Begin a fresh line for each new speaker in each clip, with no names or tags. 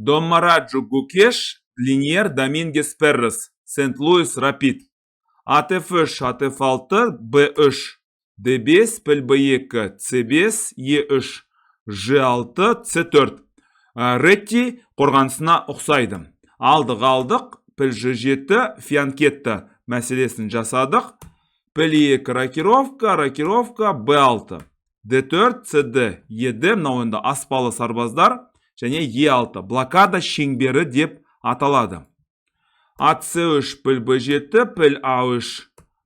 Доммараджо Гукеш, Линьер Домингес Перрес, Сент-Луис Рапид. АТФ3, АТФ6, Б3, Д5, піл Б2, С5, Е3, Ж6, С4. Ретти қорғанысына ұқсайды. Алдық, піл Ж7, Фианкетті мәселесін жасадық. Піл Е2 рокировка, Б6. Д4, С4, Е4, мынау енді аспалы сарбаздар, және Е6 блокада шеңбері деп аталады. Ат С3, піл Б7, піл А3,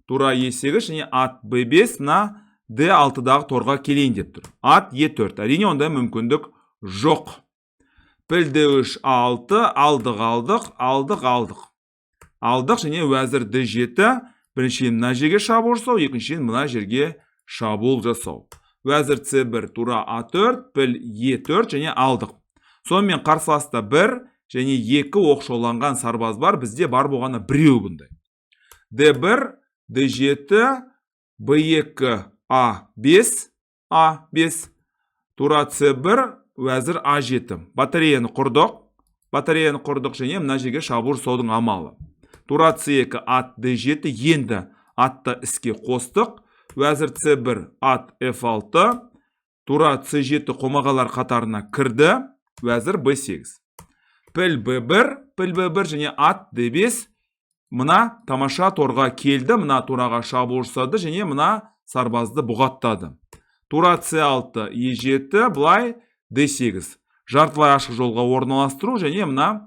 тура Е8, және ат Б5 на Д6-дағы торға келейін деп тұр. Ат Е4, әрине онда мүмкіндік жоқ. Піл Д3, А6, алдық, және уәзір Д7, біріншіден мына жерге шабуыл жасау, екіншіден мына жерге шабуыл жасау. Уәзір С1, тура А4, піл Е4, және алдық. Сонымен қарсыласта 1 және 2 оқшауланған сарбаз бар, бізде бар болғаны біреу бұндай. Д1, Д7, Б2, А5, тура С1, уәзір А7. Батареяны құрдық және мына жерге шабуыл жасаудың амалы. Тура С2, ат Д7, енді атты іске қостық. Уәзір С1, ат F6, тура С7 қомағалар қатарына кірді. Уәзір Б8. Піл Б1 және ат Д5 мына тамаша торға келді, мына тураға шабуыл жасады және мына сарбазды бұғаттады. Тура С6, Е7, бұлай Д8. Жартылай ашық жолға орналастыру және мына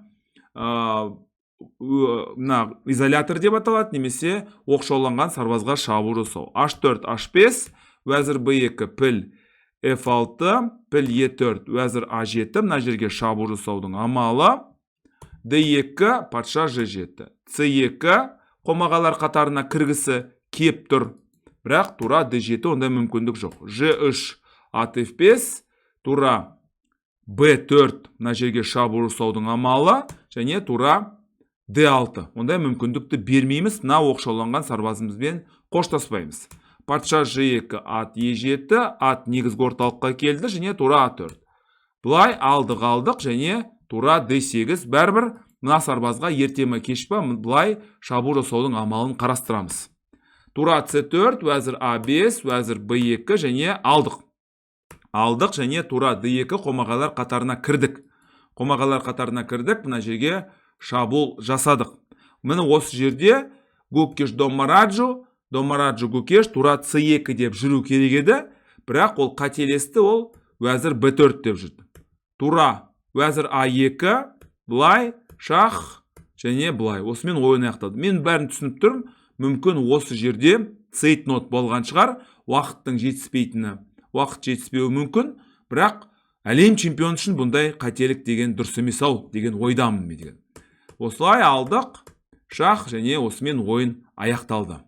изолятор деп аталады, немесе оқшауланған сарбазға шабуыл жасау. H4, H5, уәзір Б2, піл F6, піл Е4, уәзір А7, мына жерге шабуыл жасаудың амалы. Д2, патша Ж7. С2, қомағалар қатарына кіргісі кеп тұр. Бірақ тура Д7 онда мүмкіндік жоқ. Ж3, ат F5, тура Б4, мына жерге шабуыл жасаудың амалы. Және тура Д6. Онда мүмкіндікті бермейміз, мына оқшауланған сарбазымызбен қоштаспаймыз. Патша Ж2, ат Е7, ат негізгі орталыққа келді, және тура А4. Бұлай алдық, және тура Д8, бәрбір мына сарбазға ертемі кешпа, бұлай шабуыл жасаудың амалын қарастырамыз. Тура С4, уәзір А5, уәзір Б2, және алдық. Және тура Д2 қомағалар қатарына кірдік. Мына жерге шабуыл жасадық. Мені осы жерде Гукеш Доммараджо Гукеш тура С2 деп жүру керек еді, бірақ ол қателесті, ол уәзір Б4 деп жүрді. Тура уәзір А2, бұлай, шах, және бұлай. Осымен ойын аяқталды. Мен бәрін түсініп тұрмын, мүмкін осы жерде цейтнот болған шығар, уақыт жетіспеуі мүмкін, бірақ әлем чемпион үшін бұндай қателік деген дұрыс емес ау деген ойдамын мен деген. Осылай алдық, шах, және осымен ойын аяқталды.